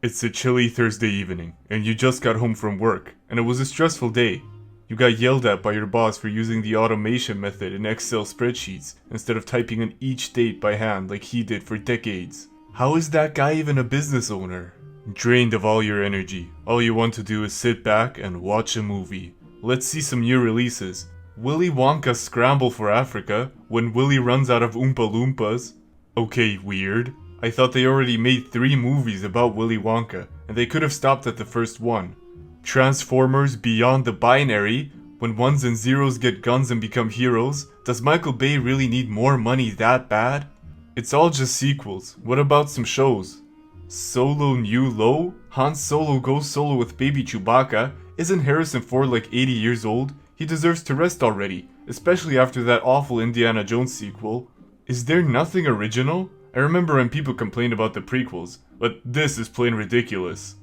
It's a chilly Thursday evening, and you just got home from work, and it was a stressful day. You got yelled at by your boss for using the automation method in Excel spreadsheets instead of typing in each date by hand like he did for decades. How is that guy even a business owner? Drained of all your energy, all you want to do is sit back and watch a movie. Let's see some new releases. Willy Wonka's Scramble for Africa, when Willy runs out of Oompa Loompas. Okay, weird. I thought they already made 3 movies about Willy Wonka, and they could have stopped at the first one. Transformers Beyond the Binary, when ones and zeros get guns and become heroes. Does Michael Bay really need more money that bad? It's all just sequels. What about some shows? Solo New Low? Han Solo goes solo with baby Chewbacca. Isn't Harrison Ford like 80 years old? He deserves to rest already, especially after that awful Indiana Jones sequel. Is there nothing original? I remember when people complained about the prequels, but this is plain ridiculous.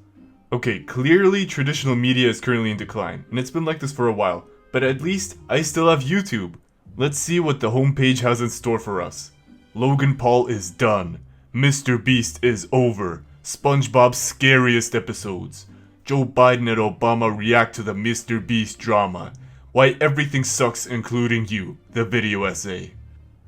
Okay, clearly traditional media is currently in decline, and it's been like this for a while, but at least I still have YouTube. Let's see what the homepage has in store for us. Logan Paul is done. Mr. Beast is over. SpongeBob's scariest episodes. Joe Biden and Obama react to the Mr. Beast drama. Why everything sucks including you, the video essay.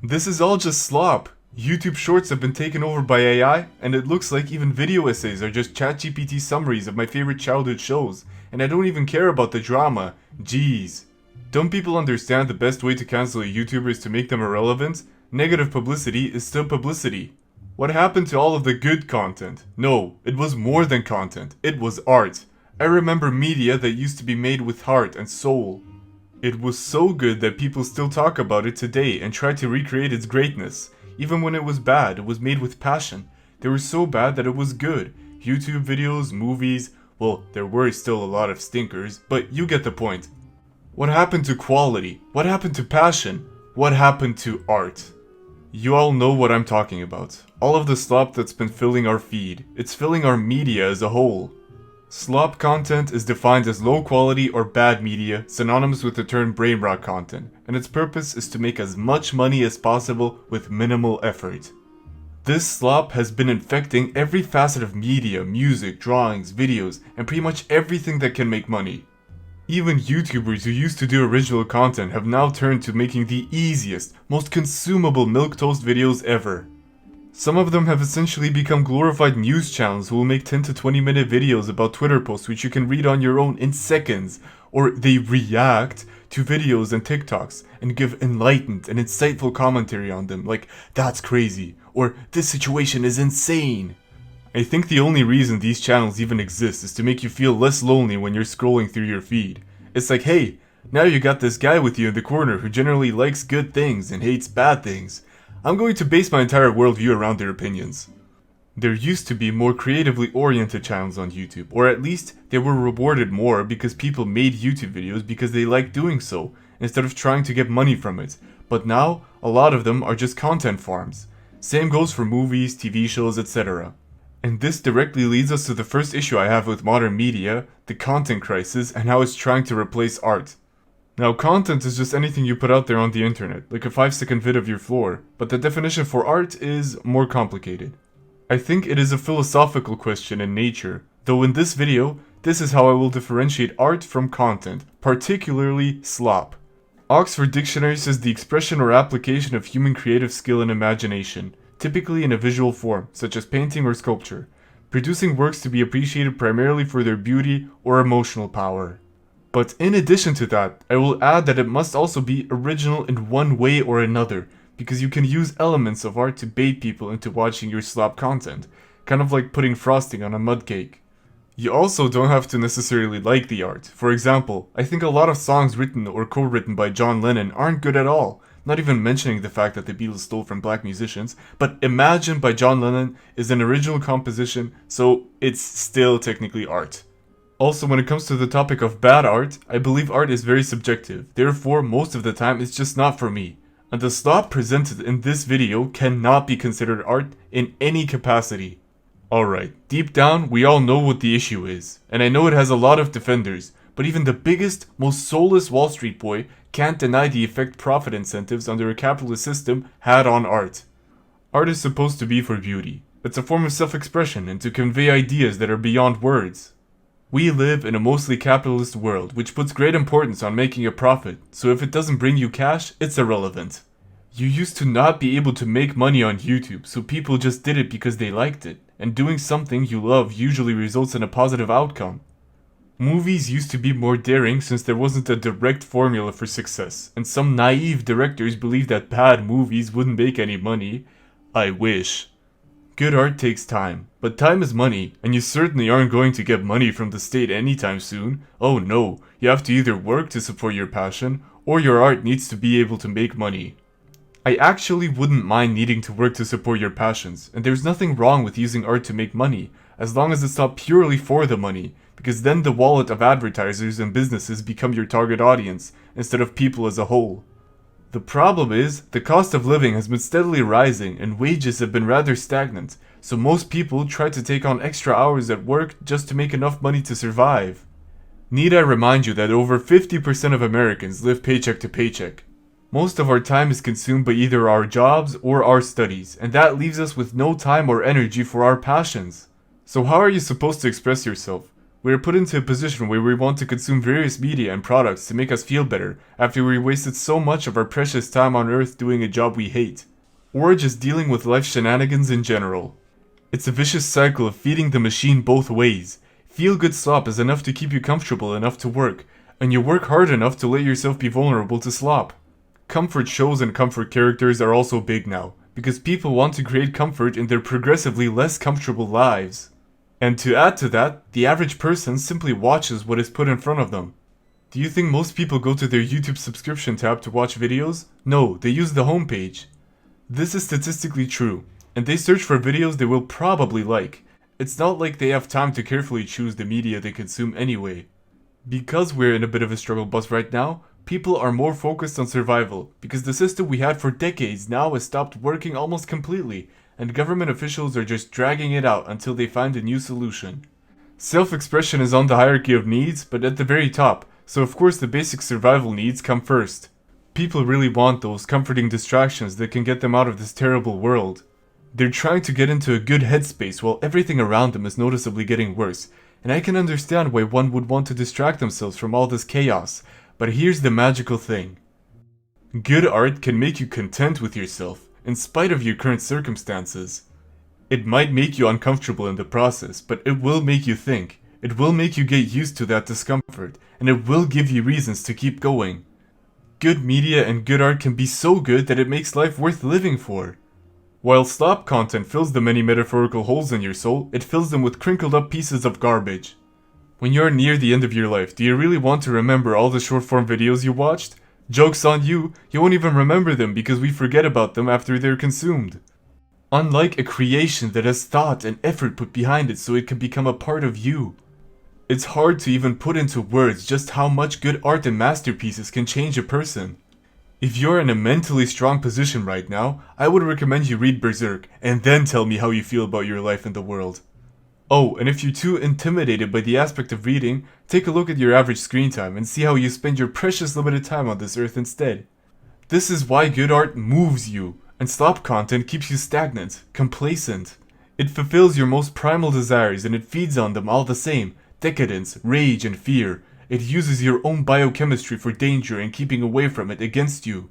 This is all just slop. YouTube Shorts have been taken over by AI, and it looks like even video essays are just ChatGPT summaries of my favorite childhood shows, and I don't even care about the drama. Jeez. Don't people understand the best way to cancel a YouTuber is to make them irrelevant? Negative publicity is still publicity. What happened to all of the good content? No, it was more than content. It was art. I remember media that used to be made with heart and soul. It was so good that people still talk about it today and try to recreate its greatness. Even when it was bad, it was made with passion. They were so bad that it was good. YouTube videos, movies, well, there were still a lot of stinkers, but you get the point. What happened to quality? What happened to passion? What happened to art? You all know what I'm talking about. All of the slop that's been filling our feed. It's filling our media as a whole. Slop content is defined as low quality or bad media, synonymous with the term brain rot content, and its purpose is to make as much money as possible with minimal effort. This slop has been infecting every facet of media, music, drawings, videos, and pretty much everything that can make money. Even YouTubers who used to do original content have now turned to making the easiest, most consumable milquetoast videos ever. Some of them have essentially become glorified news channels who will make 10 to 20 minute videos about Twitter posts which you can read on your own in seconds, or they react to videos and TikToks and give enlightened and insightful commentary on them, like, that's crazy, or this situation is insane. I think the only reason these channels even exist is to make you feel less lonely when you're scrolling through your feed. It's like, hey, now you got this guy with you in the corner who generally likes good things and hates bad things. I'm going to base my entire worldview around their opinions. There used to be more creatively oriented channels on YouTube, or at least they were rewarded more because people made YouTube videos because they liked doing so, instead of trying to get money from it. But now, a lot of them are just content farms. Same goes for movies, TV shows, etc. And this directly leads us to the first issue I have with modern media, the content crisis, and how it's trying to replace art. Now, content is just anything you put out there on the internet, like a 5-second vid of your floor, but the definition for art is more complicated. I think it is a philosophical question in nature, though in this video, this is how I will differentiate art from content, particularly slop. Oxford Dictionary says the expression or application of human creative skill and imagination, typically in a visual form, such as painting or sculpture, producing works to be appreciated primarily for their beauty or emotional power. But in addition to that, I will add that it must also be original in one way or another, because you can use elements of art to bait people into watching your slop content, kind of like putting frosting on a mud cake. You also don't have to necessarily like the art. For example, I think a lot of songs written or co-written by John Lennon aren't good at all, not even mentioning the fact that the Beatles stole from black musicians, but Imagine by John Lennon is an original composition, so it's still technically art. Also, when it comes to the topic of bad art, I believe art is very subjective, therefore most of the time it's just not for me. And the slop presented in this video cannot be considered art in any capacity. Alright, deep down we all know what the issue is, and I know it has a lot of defenders, but even the biggest, most soulless Wall Street boy can't deny the effect profit incentives under a capitalist system had on art. Art is supposed to be for beauty. It's a form of self-expression and to convey ideas that are beyond words. We live in a mostly capitalist world, which puts great importance on making a profit, so if it doesn't bring you cash, it's irrelevant. You used to not be able to make money on YouTube, so people just did it because they liked it, and doing something you love usually results in a positive outcome. Movies used to be more daring since there wasn't a direct formula for success, and some naive directors believed that bad movies wouldn't make any money. I wish. Good art takes time, but time is money, and you certainly aren't going to get money from the state anytime soon. Oh no, you have to either work to support your passion, or your art needs to be able to make money. I actually wouldn't mind needing to work to support your passions, and there's nothing wrong with using art to make money, as long as it's not purely for the money, because then the wallet of advertisers and businesses become your target audience, instead of people as a whole. The problem is, the cost of living has been steadily rising and wages have been rather stagnant, so most people try to take on extra hours at work just to make enough money to survive. Need I remind you that over 50% of Americans live paycheck to paycheck. Most of our time is consumed by either our jobs or our studies, and that leaves us with no time or energy for our passions. So how are you supposed to express yourself? We are put into a position where we want to consume various media and products to make us feel better after we wasted so much of our precious time on Earth doing a job we hate. Or just dealing with life shenanigans in general. It's a vicious cycle of feeding the machine both ways. Feel-good slop is enough to keep you comfortable enough to work, and you work hard enough to let yourself be vulnerable to slop. Comfort shows and comfort characters are also big now, because people want to create comfort in their progressively less comfortable lives. And to add to that, the average person simply watches what is put in front of them. Do you think most people go to their YouTube subscription tab to watch videos? No, they use the homepage. This is statistically true, and they search for videos they will probably like. It's not like they have time to carefully choose the media they consume anyway. Because we're in a bit of a struggle bus right now, people are more focused on survival, because the system we had for decades now has stopped working almost completely, and government officials are just dragging it out until they find a new solution. Self-expression is on the hierarchy of needs, but at the very top, so of course the basic survival needs come first. People really want those comforting distractions that can get them out of this terrible world. They're trying to get into a good headspace while everything around them is noticeably getting worse, and I can understand why one would want to distract themselves from all this chaos, but here's the magical thing. Good art can make you content with yourself, in spite of your current circumstances. It might make you uncomfortable in the process, but it will make you think. It will make you get used to that discomfort, and it will give you reasons to keep going. Good media and good art can be so good that it makes life worth living for. While slop content fills the many metaphorical holes in your soul, it fills them with crinkled up pieces of garbage. When you're near the end of your life, do you really want to remember all the short form videos you watched? Joke's on you, you won't even remember them because we forget about them after they're consumed. Unlike a creation that has thought and effort put behind it so it can become a part of you. It's hard to even put into words just how much good art and masterpieces can change a person. If you're in a mentally strong position right now, I would recommend you read Berserk and then tell me how you feel about your life in the world. Oh, and if you're too intimidated by the aspect of reading, take a look at your average screen time and see how you spend your precious limited time on this earth instead. This is why good art moves you, and slop content keeps you stagnant, complacent. It fulfills your most primal desires and it feeds on them all the same, decadence, rage, and fear. It uses your own biochemistry for danger and keeping away from it against you.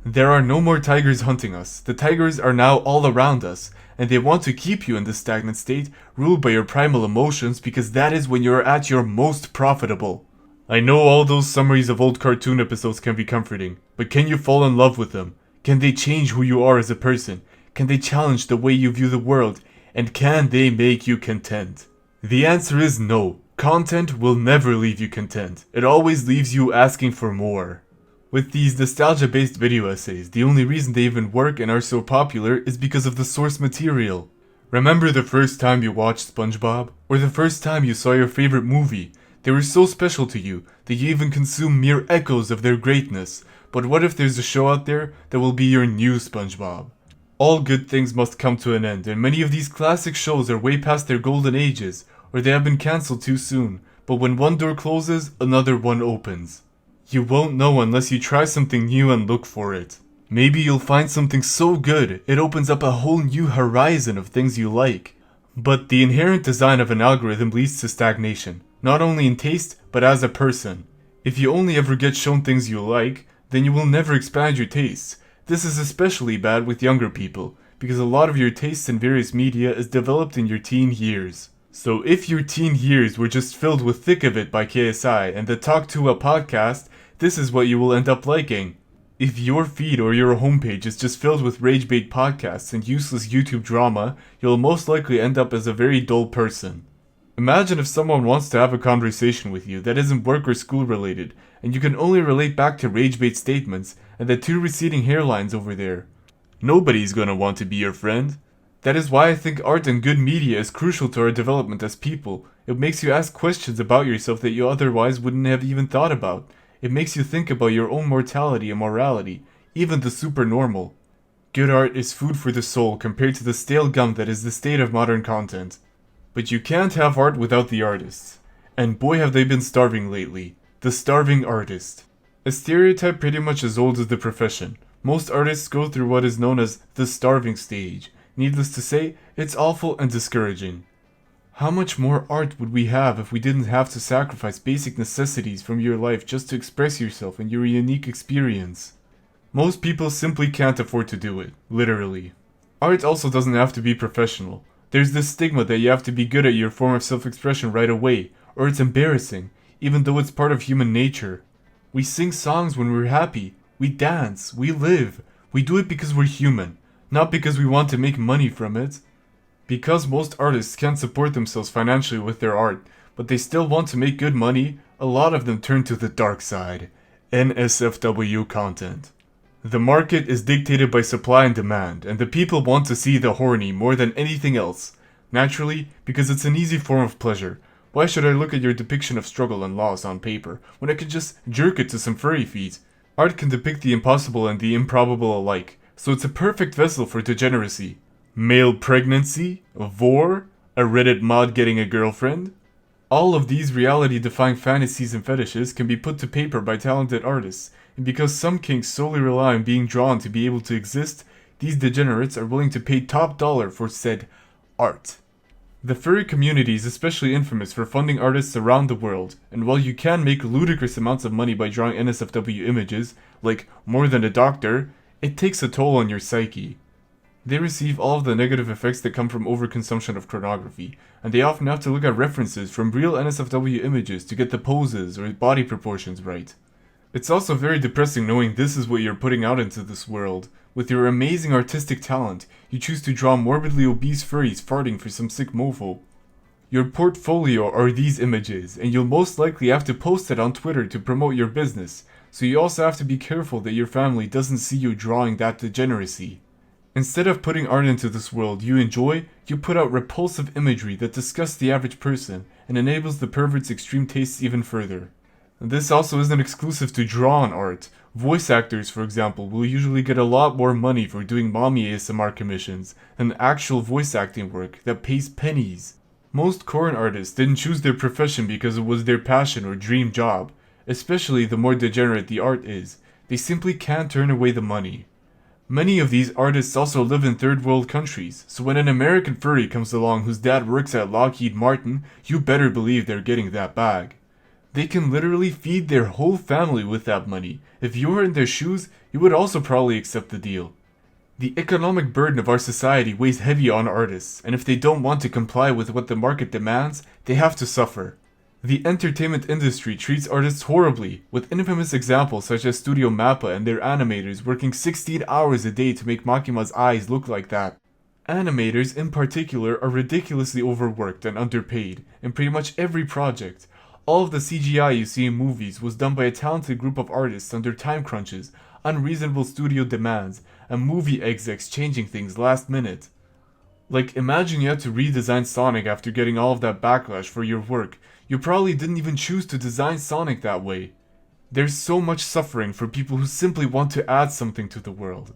There are no more tigers hunting us. The tigers are now all around us, and they want to keep you in this stagnant state, ruled by your primal emotions, because that is when you're at your most profitable. I know all those summaries of old cartoon episodes can be comforting, but can you fall in love with them? Can they change who you are as a person? Can they challenge the way you view the world? And can they make you content? The answer is no. Content will never leave you content. It always leaves you asking for more. With these nostalgia-based video essays, the only reason they even work and are so popular is because of the source material. Remember the first time you watched SpongeBob? Or the first time you saw your favorite movie? They were so special to you that you even consume mere echoes of their greatness. But what if there's a show out there that will be your new SpongeBob? All good things must come to an end, and many of these classic shows are way past their golden ages, or they have been cancelled too soon. But when one door closes, another one opens. You won't know unless you try something new and look for it. Maybe you'll find something so good, it opens up a whole new horizon of things you like. But the inherent design of an algorithm leads to stagnation, not only in taste, but as a person. If you only ever get shown things you like, then you will never expand your tastes. This is especially bad with younger people, because a lot of your tastes in various media is developed in your teen years. So if your teen years were just filled with Thick of It by KSI and the Talk to a podcast, this is what you will end up liking. If your feed or your homepage is just filled with rage-bait podcasts and useless YouTube drama, you'll most likely end up as a very dull person. Imagine if someone wants to have a conversation with you that isn't work or school related, and you can only relate back to rage-bait statements and the two receding hairlines over there. Nobody's gonna want to be your friend. That is why I think art and good media is crucial to our development as people. It makes you ask questions about yourself that you otherwise wouldn't have even thought about. It makes you think about your own mortality and morality, even the supernormal. Good art is food for the soul compared to the stale gum that is the state of modern content. But you can't have art without the artists. And boy have they been starving lately. The starving artist. A stereotype pretty much as old as the profession. Most artists go through what is known as the starving stage. Needless to say, it's awful and discouraging. How much more art would we have if we didn't have to sacrifice basic necessities from your life just to express yourself and your unique experience? Most people simply can't afford to do it, literally. Art also doesn't have to be professional. There's this stigma that you have to be good at your form of self-expression right away, or it's embarrassing, even though it's part of human nature. We sing songs when we're happy, we dance, we live. We do it because we're human, not because we want to make money from it. Because most artists can't support themselves financially with their art, but they still want to make good money, a lot of them turn to the dark side. NSFW content. The market is dictated by supply and demand, and the people want to see the horny more than anything else. Naturally, because it's an easy form of pleasure. Why should I look at your depiction of struggle and loss on paper, when I could just jerk it to some furry feet? Art can depict the impossible and the improbable alike, so it's a perfect vessel for degeneracy. Male pregnancy, vor, a Reddit mod getting a girlfriend. All of these reality-defying fantasies and fetishes can be put to paper by talented artists, and because some kinks solely rely on being drawn to be able to exist, these degenerates are willing to pay top dollar for said art. The furry community is especially infamous for funding artists around the world, and while you can make ludicrous amounts of money by drawing NSFW images, like more than a doctor, it takes a toll on your psyche. They receive all of the negative effects that come from overconsumption of pornography, and they often have to look at references from real NSFW images to get the poses or body proportions right. It's also very depressing knowing this is what you're putting out into this world. With your amazing artistic talent, you choose to draw morbidly obese furries farting for some sick mofo. Your portfolio are these images, and you'll most likely have to post it on Twitter to promote your business, so you also have to be careful that your family doesn't see you drawing that degeneracy. Instead of putting art into this world you enjoy, you put out repulsive imagery that disgusts the average person and enables the pervert's extreme tastes even further. This also isn't exclusive to drawn art. Voice actors, for example, will usually get a lot more money for doing mommy ASMR commissions than actual voice acting work that pays pennies. Most corn artists didn't choose their profession because it was their passion or dream job, especially the more degenerate the art is. They simply can't turn away the money. Many of these artists also live in third world countries, so when an American furry comes along whose dad works at Lockheed Martin, you better believe they're getting that bag. They can literally feed their whole family with that money. If you were in their shoes, you would also probably accept the deal. The economic burden of our society weighs heavy on artists, and if they don't want to comply with what the market demands, they have to suffer. The entertainment industry treats artists horribly, with infamous examples such as Studio Mappa and their animators working 16 hours a day to make Makima's eyes look like that. Animators in particular are ridiculously overworked and underpaid in pretty much every project. All of the CGI you see in movies was done by a talented group of artists under time crunches, unreasonable studio demands, and movie execs changing things last minute. Like, imagine you had to redesign Sonic after getting all of that backlash for your work. You probably didn't even choose to design Sonic that way. There's so much suffering for people who simply want to add something to the world.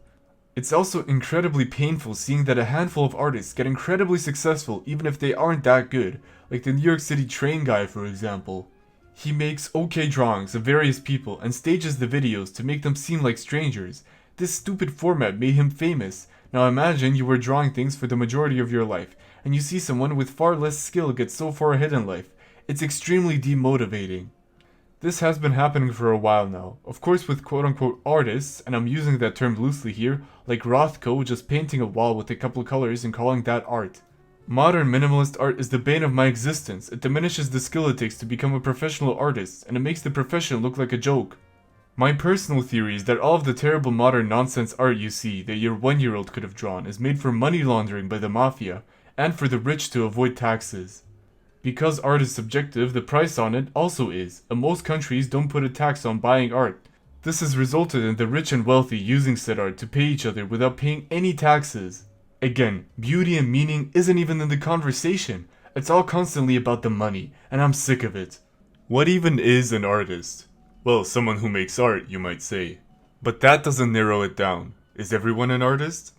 It's also incredibly painful seeing that a handful of artists get incredibly successful even if they aren't that good, like the New York City train guy for example. He makes okay drawings of various people and stages the videos to make them seem like strangers. This stupid format made him famous. Now imagine you were drawing things for the majority of your life, and you see someone with far less skill get so far ahead in life. It's extremely demotivating. This has been happening for a while now, of course with quote-unquote artists, and I'm using that term loosely here, like Rothko just painting a wall with a couple colors and calling that art. Modern minimalist art is the bane of my existence. It diminishes the skill it takes to become a professional artist, and it makes the profession look like a joke. My personal theory is that all of the terrible modern nonsense art you see that your 1-year-old could have drawn is made for money laundering by the mafia, and for the rich to avoid taxes. Because art is subjective, the price on it also is, and most countries don't put a tax on buying art. This has resulted in the rich and wealthy using said art to pay each other without paying any taxes. Again, beauty and meaning isn't even in the conversation. It's all constantly about the money, and I'm sick of it. What even is an artist? Well, someone who makes art, you might say. But that doesn't narrow it down. Is everyone an artist?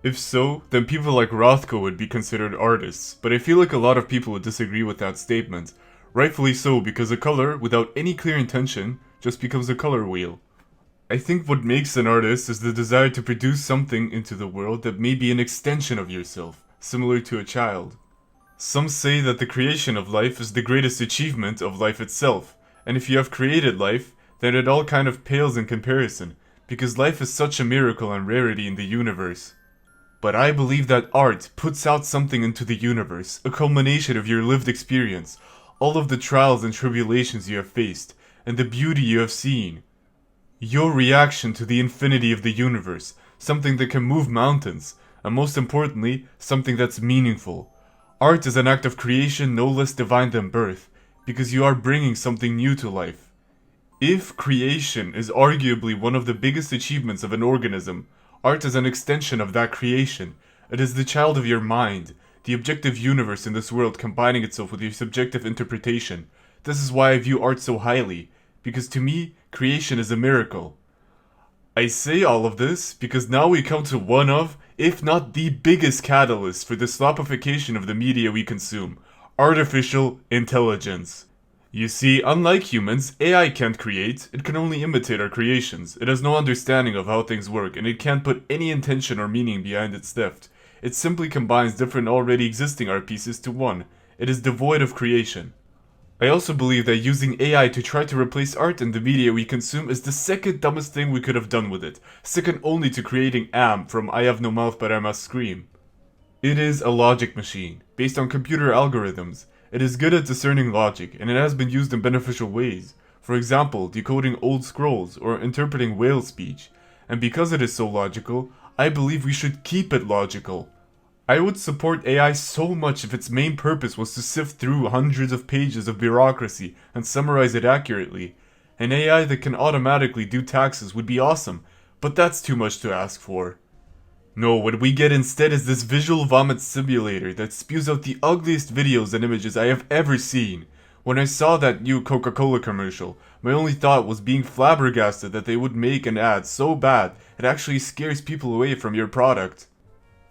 If so, then people like Rothko would be considered artists, but I feel like a lot of people would disagree with that statement. Rightfully so, because a color, without any clear intention, just becomes a color wheel. I think what makes an artist is the desire to produce something into the world that may be an extension of yourself, similar to a child. Some say that the creation of life is the greatest achievement of life itself, and if you have created life, then it all kind of pales in comparison, because life is such a miracle and rarity in the universe. But I believe that art puts out something into the universe, a culmination of your lived experience, all of the trials and tribulations you have faced, and the beauty you have seen. Your reaction to the infinity of the universe, something that can move mountains, and most importantly, something that's meaningful. Art is an act of creation no less divine than birth, because you are bringing something new to life. If creation is arguably one of the biggest achievements of an organism, art is an extension of that creation. It is the child of your mind, the objective universe in this world combining itself with your subjective interpretation. This is why I view art so highly, because to me, creation is a miracle. I say all of this because now we come to one of, if not the biggest catalyst for the sloppification of the media we consume, artificial intelligence. You see, unlike humans, AI can't create, it can only imitate our creations. It has no understanding of how things work, and it can't put any intention or meaning behind its theft. It simply combines different already existing art pieces to one. It is devoid of creation. I also believe that using AI to try to replace art in the media we consume is the second dumbest thing we could have done with it, second only to creating Am from I Have No Mouth But I Must Scream. It is a logic machine, based on computer algorithms. It is good at discerning logic, and it has been used in beneficial ways. For example, decoding old scrolls or interpreting whale speech. And because it is so logical, I believe we should keep it logical. I would support AI so much if its main purpose was to sift through hundreds of pages of bureaucracy and summarize it accurately. An AI that can automatically do taxes would be awesome, but that's too much to ask for. No, what we get instead is this visual vomit simulator that spews out the ugliest videos and images I have ever seen. When I saw that new Coca-Cola commercial, my only thought was being flabbergasted that they would make an ad so bad it actually scares people away from your product.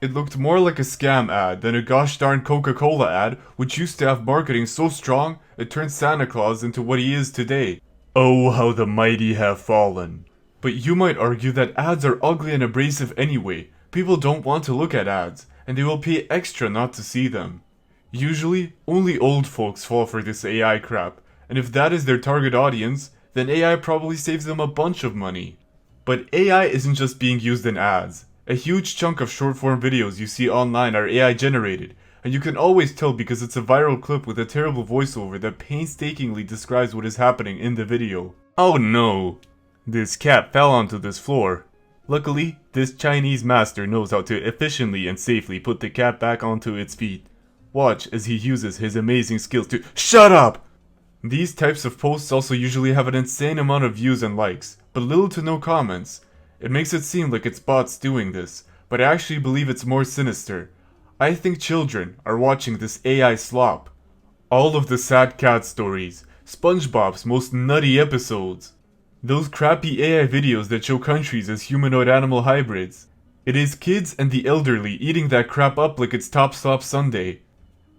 It looked more like a scam ad than a gosh darn Coca-Cola ad, which used to have marketing so strong it turned Santa Claus into what he is today. Oh, how the mighty have fallen. But you might argue that ads are ugly and abrasive anyway. People don't want to look at ads, and they will pay extra not to see them. Usually, only old folks fall for this AI crap, and if that is their target audience, then AI probably saves them a bunch of money. But AI isn't just being used in ads. A huge chunk of short-form videos you see online are AI generated, and you can always tell because it's a viral clip with a terrible voiceover that painstakingly describes what is happening in the video. Oh no! This cat fell onto this floor. Luckily, this Chinese master knows how to efficiently and safely put the cat back onto its feet. Watch as he uses his amazing skills to SHUT UP! These types of posts also usually have an insane amount of views and likes, but little to no comments. It makes it seem like it's bots doing this, but I actually believe it's more sinister. I think children are watching this AI slop. All of the sad cat stories, SpongeBob's most nutty episodes, those crappy AI videos that show countries as humanoid-animal hybrids. It is kids and the elderly eating that crap up like it's Top Slop Sunday.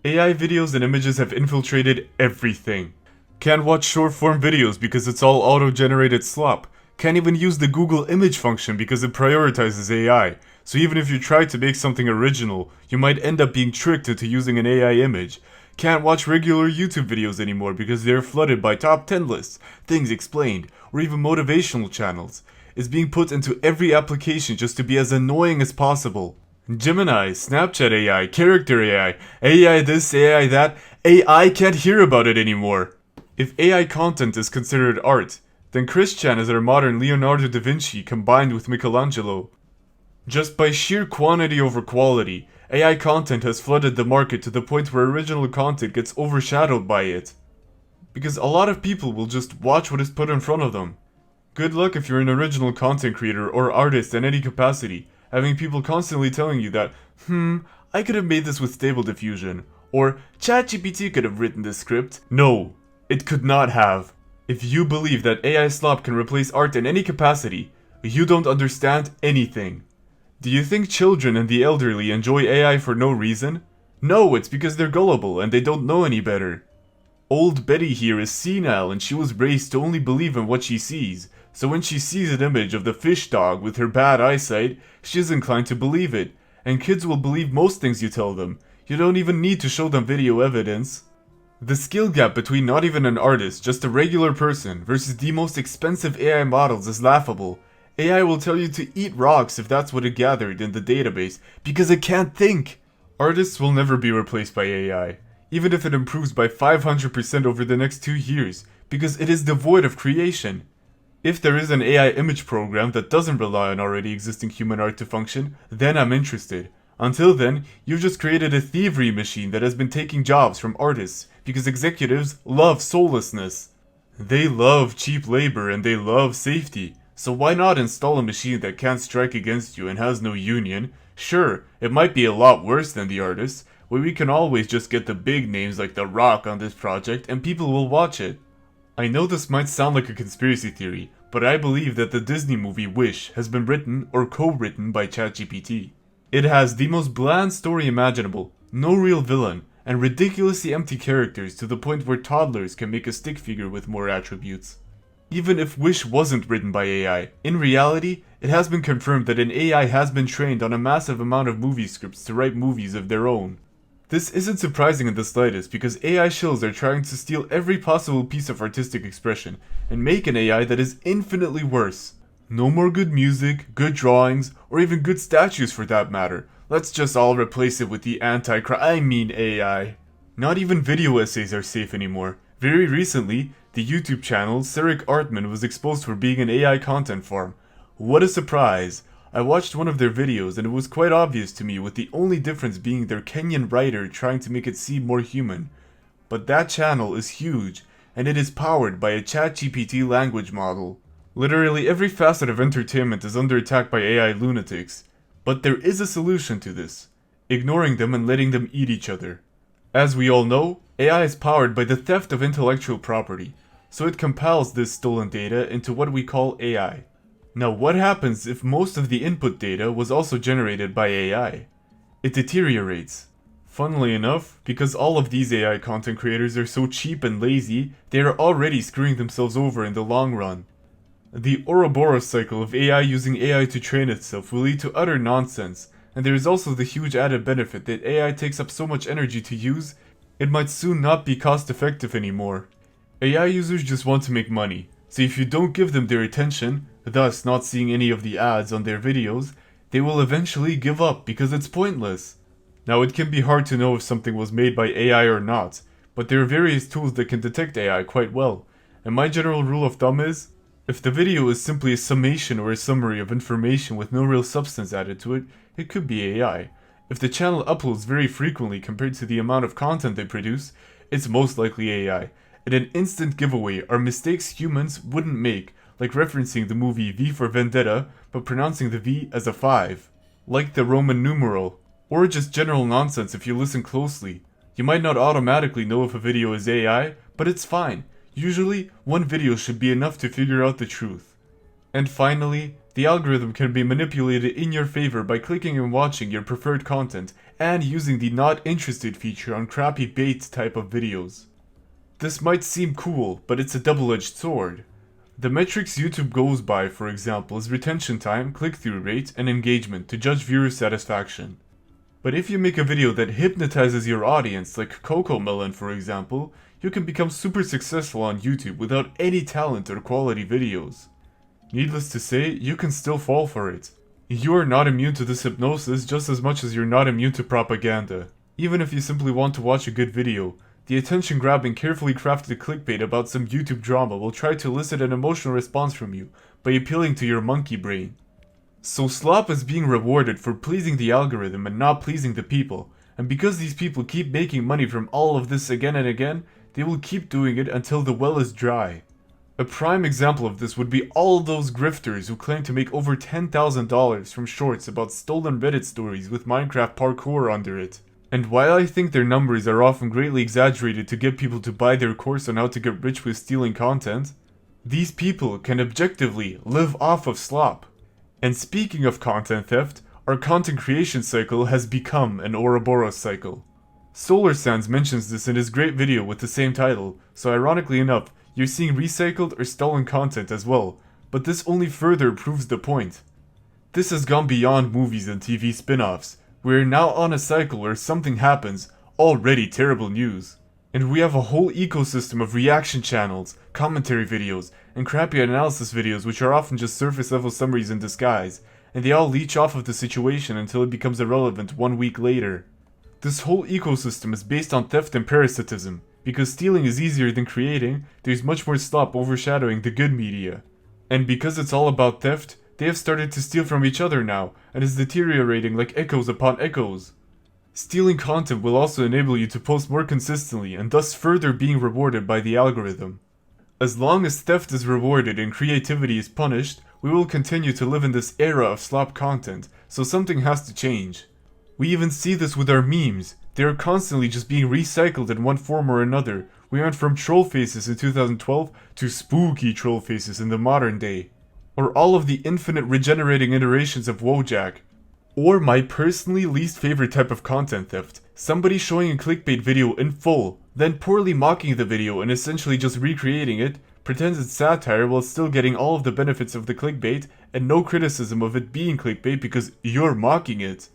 AI videos and images have infiltrated everything. Can't watch short-form videos because it's all auto-generated slop. can't even use the Google image function because it prioritizes AI. So even if you try to make something original, you might end up being tricked into using an AI image. Can't watch regular YouTube videos anymore because they're flooded by top 10 lists, things explained, or even motivational channels. It's being put into every application just to be as annoying as possible. Gemini, Snapchat AI, character AI, AI this, AI that, AI can't hear about it anymore. If AI content is considered art, then Christian is our modern Leonardo da Vinci combined with Michelangelo. Just by sheer quantity over quality, AI content has flooded the market to the point where original content gets overshadowed by it. Because a lot of people will just watch what is put in front of them. Good luck if you're an original content creator or artist in any capacity, having people constantly telling you that, I could have made this with Stable Diffusion, or ChatGPT could have written this script. No, it could not have. If you believe that AI slop can replace art in any capacity, you don't understand anything. Do you think children and the elderly enjoy AI for no reason? No, it's because they're gullible and they don't know any better. Old Betty here is senile and she was raised to only believe in what she sees, so when she sees an image of the fish dog with her bad eyesight, she's inclined to believe it, and kids will believe most things you tell them. You don't even need to show them video evidence. The skill gap between not even an artist, just a regular person, versus the most expensive AI models is laughable. AI will tell you to eat rocks if that's what it gathered in the database, because it can't think. Artists will never be replaced by AI, even if it improves by 500% over the next 2 years, because it is devoid of creation. If there is an AI image program that doesn't rely on already existing human art to function, then I'm interested. Until then, you've just created a thievery machine that has been taking jobs from artists, because executives love soullessness. They love cheap labor and they love safety. So why not install a machine that can't strike against you and has no union? Sure, it might be a lot worse than the artists, but we can always just get the big names like The Rock on this project and people will watch it. I know this might sound like a conspiracy theory, but I believe that the Disney movie Wish has been written or co-written by ChatGPT. It has the most bland story imaginable, no real villain, and ridiculously empty characters to the point where toddlers can make a stick figure with more attributes. Even if Wish wasn't written by AI, in reality, it has been confirmed that an AI has been trained on a massive amount of movie scripts to write movies of their own. This isn't surprising in the slightest because AI shills are trying to steal every possible piece of artistic expression and make an AI that is infinitely worse. No more good music, good drawings, or even good statues for that matter. Let's just all replace it with the AI. Not even video essays are safe anymore. Very recently, the YouTube channel Ceric Artman was exposed for being an AI content farm. What a surprise! I watched one of their videos and it was quite obvious to me, with the only difference being their Kenyan writer trying to make it seem more human. But that channel is huge, and it is powered by a ChatGPT language model. Literally every facet of entertainment is under attack by AI lunatics. But there is a solution to this: ignoring them and letting them eat each other. As we all know, AI is powered by the theft of intellectual property, so it compiles this stolen data into what we call AI. Now what happens if most of the input data was also generated by AI? It deteriorates. Funnily enough, because all of these AI content creators are so cheap and lazy, they are already screwing themselves over in the long run. The Ouroboros cycle of AI using AI to train itself will lead to utter nonsense, and there is also the huge added benefit that AI takes up so much energy to use, it might soon not be cost effective anymore. AI users just want to make money, so if you don't give them their attention, thus not seeing any of the ads on their videos, they will eventually give up because it's pointless. Now it can be hard to know if something was made by AI or not, but there are various tools that can detect AI quite well, and my general rule of thumb is, if the video is simply a summation or a summary of information with no real substance added to it, it could be AI. If the channel uploads very frequently compared to the amount of content they produce, it's most likely AI. And an instant giveaway are mistakes humans wouldn't make, like referencing the movie V for Vendetta, but pronouncing the V as a 5. Like the Roman numeral. Or just general nonsense if you listen closely. You might not automatically know if a video is AI, but it's fine. Usually, one video should be enough to figure out the truth. And finally, the algorithm can be manipulated in your favor by clicking and watching your preferred content, and using the not interested feature on crappy bait type of videos. This might seem cool, but it's a double-edged sword. The metrics YouTube goes by, for example, is retention time, click-through rate, and engagement to judge viewer satisfaction. But if you make a video that hypnotizes your audience, like Cocomelon for example, you can become super successful on YouTube without any talent or quality videos. Needless to say, you can still fall for it. You are not immune to this hypnosis just as much as you're not immune to propaganda. Even if you simply want to watch a good video, the attention-grabbing, carefully crafted clickbait about some YouTube drama will try to elicit an emotional response from you by appealing to your monkey brain. So slop is being rewarded for pleasing the algorithm and not pleasing the people, and because these people keep making money from all of this again and again, they will keep doing it until the well is dry. A prime example of this would be all those grifters who claim to make over $10,000 from shorts about stolen Reddit stories with Minecraft parkour under it. And while I think their numbers are often greatly exaggerated to get people to buy their course on how to get rich with stealing content, these people can objectively live off of slop. And speaking of content theft, our content creation cycle has become an Ouroboros cycle. Solar Sands mentions this in his great video with the same title, so ironically enough, you're seeing recycled or stolen content as well, but this only further proves the point. This has gone beyond movies and TV spin-offs. We're now on a cycle where something happens, already terrible news. And we have a whole ecosystem of reaction channels, commentary videos, and crappy analysis videos which are often just surface level summaries in disguise, and they all leech off of the situation until it becomes irrelevant 1 week later. This whole ecosystem is based on theft and parasitism. Because stealing is easier than creating, there's much more slop overshadowing the good media. And because it's all about theft, they have started to steal from each other now, and is deteriorating like echoes upon echoes. Stealing content will also enable you to post more consistently and thus further being rewarded by the algorithm. As long as theft is rewarded and creativity is punished, we will continue to live in this era of slop content, so something has to change. We even see this with our memes. They are constantly just being recycled in one form or another. We went from troll faces in 2012 to spooky troll faces in the modern day. Or all of the infinite regenerating iterations of Wojak. Or my personally least favorite type of content theft, somebody showing a clickbait video in full, then poorly mocking the video and essentially just recreating it, pretends it's satire while still getting all of the benefits of the clickbait and no criticism of it being clickbait because you're mocking it.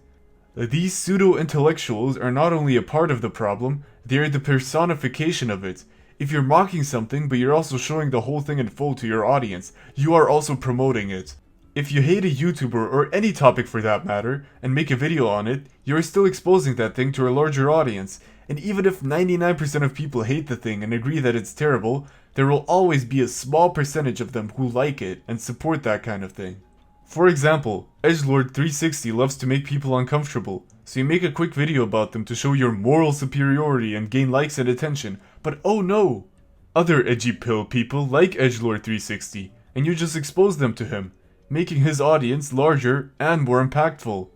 These pseudo-intellectuals are not only a part of the problem, they are the personification of it. If you're mocking something but you're also showing the whole thing in full to your audience, you are also promoting it. If you hate a YouTuber or any topic for that matter, and make a video on it, you are still exposing that thing to a larger audience. And even if 99% of people hate the thing and agree that it's terrible, there will always be a small percentage of them who like it and support that kind of thing. For example, Edgelord360 loves to make people uncomfortable, so you make a quick video about them to show your moral superiority and gain likes and attention, but oh no! Other edgy pill people like Edgelord360, and you just expose them to him, making his audience larger and more impactful.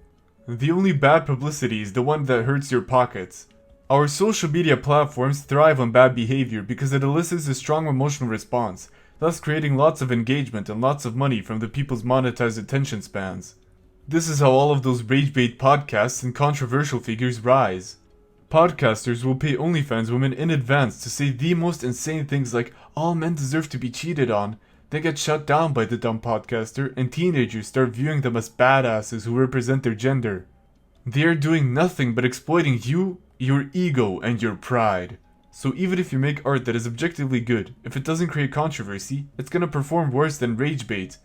The only bad publicity is the one that hurts your pockets. Our social media platforms thrive on bad behavior because it elicits a strong emotional response, thus creating lots of engagement and lots of money from the people's monetized attention spans. This is how all of those rage-bait podcasts and controversial figures rise. Podcasters will pay OnlyFans women in advance to say the most insane things like, all men deserve to be cheated on. They get shut down by the dumb podcaster, and teenagers start viewing them as badasses who represent their gender. They are doing nothing but exploiting you, your ego, and your pride. So even if you make art that is objectively good, if it doesn't create controversy, it's gonna perform worse than rage bait.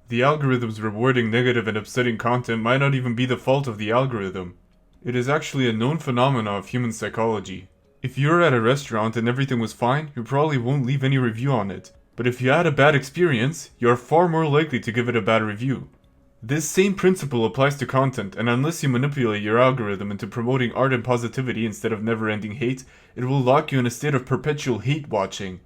The algorithm's rewarding negative and upsetting content might not even be the fault of the algorithm. It is actually a known phenomena of human psychology. If you're at a restaurant and everything was fine, you probably won't leave any review on it. But if you had a bad experience, you're far more likely to give it a bad review. This same principle applies to content, and unless you manipulate your algorithm into promoting art and positivity instead of never-ending hate, it will lock you in a state of perpetual hate-watching.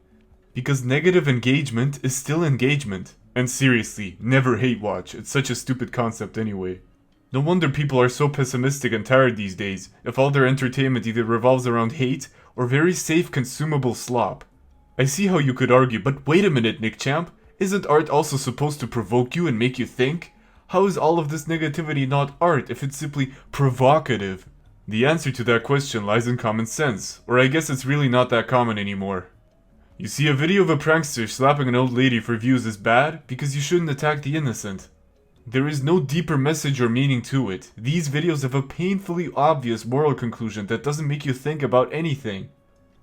Because negative engagement is still engagement. And seriously, never hate-watch, it's such a stupid concept anyway. No wonder people are so pessimistic and tired these days, if all their entertainment either revolves around hate or very safe consumable slop. I see how you could argue, but wait a minute, NickChamp, isn't art also supposed to provoke you and make you think? How is all of this negativity not art if it's simply provocative? The answer to that question lies in common sense, or I guess it's really not that common anymore. You see, a video of a prankster slapping an old lady for views is bad because you shouldn't attack the innocent. There is no deeper message or meaning to it. These videos have a painfully obvious moral conclusion that doesn't make you think about anything.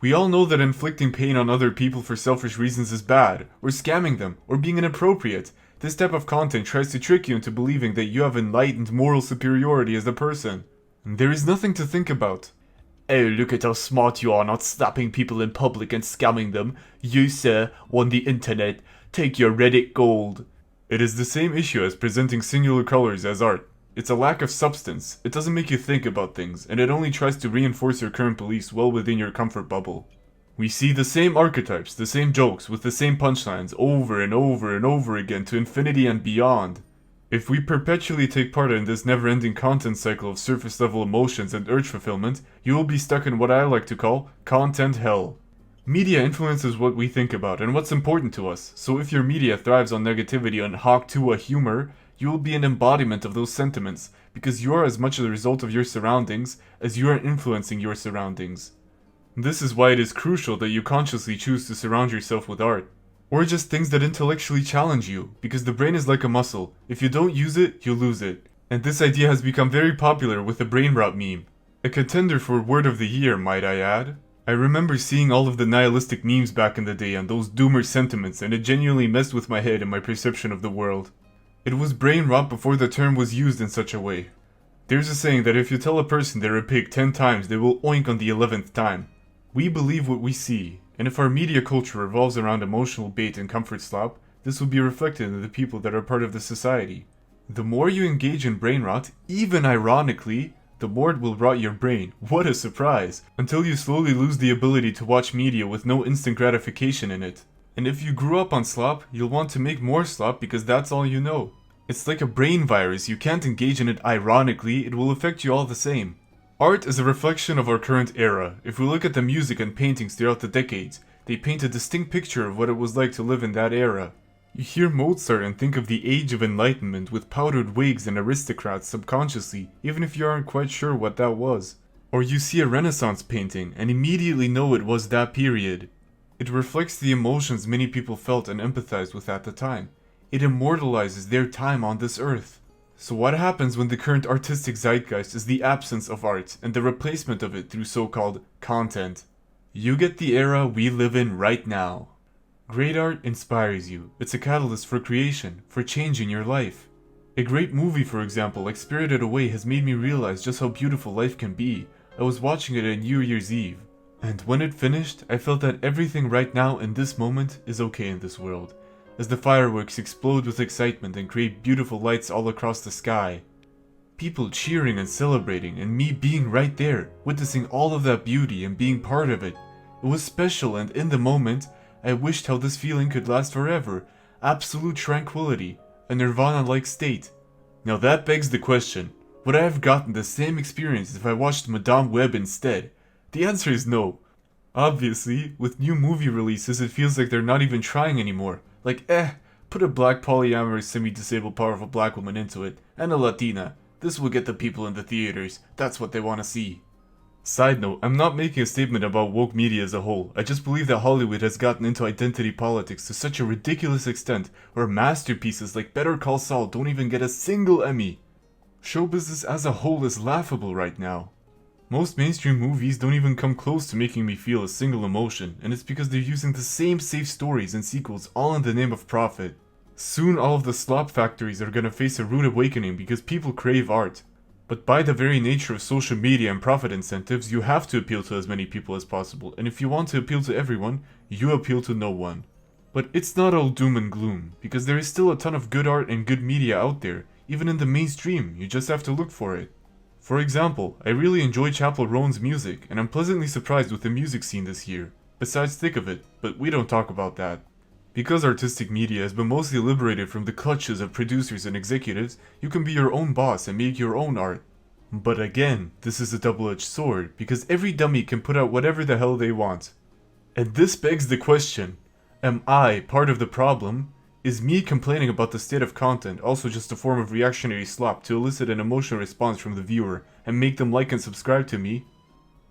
We all know that inflicting pain on other people for selfish reasons is bad, or scamming them, or being inappropriate. This type of content tries to trick you into believing that you have enlightened moral superiority as a person. There is nothing to think about. Oh, look at how smart you are not slapping people in public and scamming them. You, sir, won the internet. Take your Reddit gold. It is the same issue as presenting singular colors as art. It's a lack of substance. It doesn't make you think about things, and it only tries to reinforce your current beliefs well within your comfort bubble. We see the same archetypes, the same jokes, with the same punchlines over and over and over again to infinity and beyond. If we perpetually take part in this never-ending content cycle of surface-level emotions and urge fulfillment, you will be stuck in what I like to call content hell. Media influences what we think about and what's important to us, so if your media thrives on negativity and hawk to a humor, you will be an embodiment of those sentiments, because you are as much a result of your surroundings as you are influencing your surroundings. This is why it is crucial that you consciously choose to surround yourself with art. Or just things that intellectually challenge you, because the brain is like a muscle. If you don't use it, you lose it. And this idea has become very popular with the brain rot meme. A contender for word of the year, might I add. I remember seeing all of the nihilistic memes back in the day and those doomer sentiments, and it genuinely messed with my head and my perception of the world. It was brain rot before the term was used in such a way. There's a saying that if you tell a person they're a pig 10 times, they will oink on the 11th time. We believe what we see. And if our media culture revolves around emotional bait and comfort slop, this will be reflected in the people that are part of the society. The more you engage in brain rot, even ironically, the more it will rot your brain. What a surprise! Until you slowly lose the ability to watch media with no instant gratification in it. And if you grew up on slop, you'll want to make more slop because that's all you know. It's like a brain virus, you can't engage in it ironically, it will affect you all the same. Art is a reflection of our current era. If we look at the music and paintings throughout the decades, they paint a distinct picture of what it was like to live in that era. You hear Mozart and think of the Age of Enlightenment with powdered wigs and aristocrats subconsciously, even if you aren't quite sure what that was. Or you see a Renaissance painting and immediately know it was that period. It reflects the emotions many people felt and empathized with at the time. It immortalizes their time on this earth. So what happens when the current artistic zeitgeist is the absence of art and the replacement of it through so-called content? You get the era we live in right now. Great art inspires you. It's a catalyst for creation, for change in your life. A great movie, for example, like Spirited Away, has made me realize just how beautiful life can be. I was watching it on New Year's Eve, and when it finished, I felt that everything right now in this moment is okay in this world. As the fireworks explode with excitement and create beautiful lights all across the sky. People cheering and celebrating, and me being right there, witnessing all of that beauty and being part of it. It was special, and in the moment, I wished how this feeling could last forever. Absolute tranquility, a nirvana-like state. Now that begs the question, would I have gotten the same experience if I watched Madame Web instead? The answer is no. Obviously, with new movie releases it feels like they're not even trying anymore. Like, put a black polyamorous semi-disabled powerful black woman into it, and a Latina. This will get the people in the theaters, that's what they want to see. Side note, I'm not making a statement about woke media as a whole, I just believe that Hollywood has gotten into identity politics to such a ridiculous extent where masterpieces like Better Call Saul don't even get a single Emmy. Show business as a whole is laughable right now. Most mainstream movies don't even come close to making me feel a single emotion, and it's because they're using the same safe stories and sequels all in the name of profit. Soon all of the slop factories are gonna face a rude awakening because people crave art. But by the very nature of social media and profit incentives, you have to appeal to as many people as possible, and if you want to appeal to everyone, you appeal to no one. But it's not all doom and gloom, because there is still a ton of good art and good media out there, even in the mainstream, you just have to look for it. For example, I really enjoy Chappell Roan's music, and I'm pleasantly surprised with the music scene this year, besides thick of it, but we don't talk about that. Because artistic media has been mostly liberated from the clutches of producers and executives, you can be your own boss and make your own art. But again, this is a double-edged sword, because every dummy can put out whatever the hell they want. And this begs the question, am I part of the problem? Is me complaining about the state of content also just a form of reactionary slop to elicit an emotional response from the viewer and make them like and subscribe to me?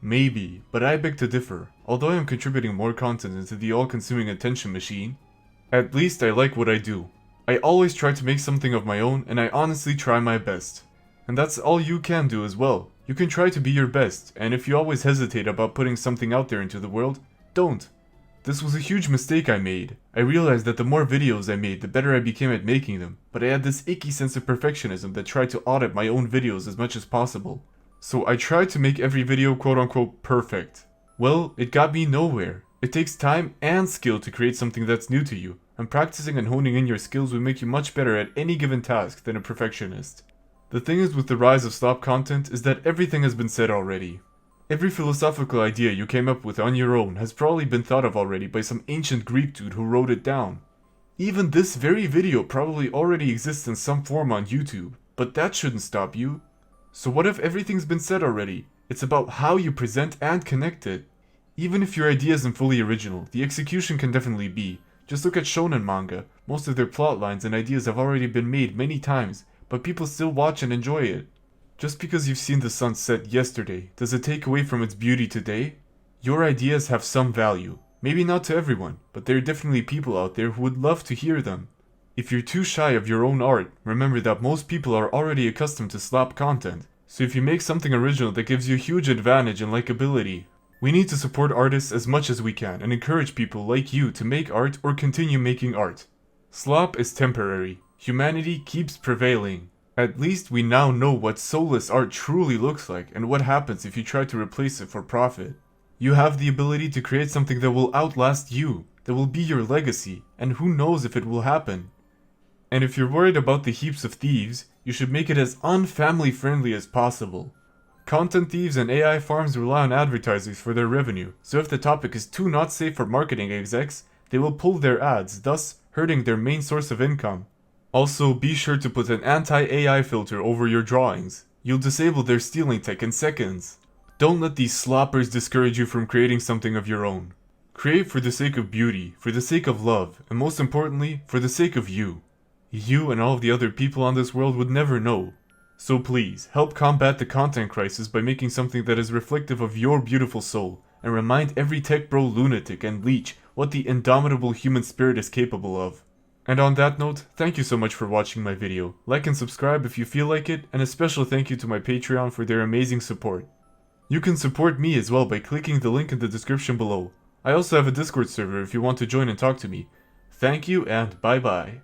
Maybe, but I beg to differ. Although I am contributing more content into the all-consuming attention machine, at least I like what I do. I always try to make something of my own, and I honestly try my best. And that's all you can do as well. You can try to be your best, and if you always hesitate about putting something out there into the world, don't. This was a huge mistake I made. I realized that the more videos I made, the better I became at making them, but I had this icky sense of perfectionism that tried to audit my own videos as much as possible. So I tried to make every video quote-unquote perfect. Well, it got me nowhere. It takes time and skill to create something that's new to you, and practicing and honing in your skills will make you much better at any given task than a perfectionist. The thing is with the rise of slop content is that everything has been said already. Every philosophical idea you came up with on your own has probably been thought of already by some ancient Greek dude who wrote it down. Even this very video probably already exists in some form on YouTube, but that shouldn't stop you. So what if everything's been said already? It's about how you present and connect it. Even if your idea isn't fully original, the execution can definitely be. Just look at shonen manga. Most of their plot lines and ideas have already been made many times, but people still watch and enjoy it. Just because you've seen the sun set yesterday, does it take away from its beauty today? Your ideas have some value. Maybe not to everyone, but there are definitely people out there who would love to hear them. If you're too shy of your own art, remember that most people are already accustomed to slop content. So if you make something original that gives you a huge advantage and likability, we need to support artists as much as we can and encourage people like you to make art or continue making art. Slop is temporary. Humanity keeps prevailing. At least we now know what soulless art truly looks like and what happens if you try to replace it for profit. You have the ability to create something that will outlast you, that will be your legacy, and who knows if it will happen. And if you're worried about the heaps of thieves, you should make it as unfamily friendly as possible. Content thieves and AI farms rely on advertisers for their revenue, so if the topic is too not safe for marketing execs, they will pull their ads, thus hurting their main source of income. Also, be sure to put an anti-AI filter over your drawings. You'll disable their stealing tech in seconds. Don't let these sloppers discourage you from creating something of your own. Create for the sake of beauty, for the sake of love, and most importantly, for the sake of you. You and all of the other people on this world would never know. So please, help combat the content crisis by making something that is reflective of your beautiful soul, and remind every tech bro lunatic and leech what the indomitable human spirit is capable of. And on that note, thank you so much for watching my video. Like and subscribe if you feel like it, and a special thank you to my Patreon for their amazing support. You can support me as well by clicking the link in the description below. I also have a Discord server if you want to join and talk to me. Thank you and bye bye.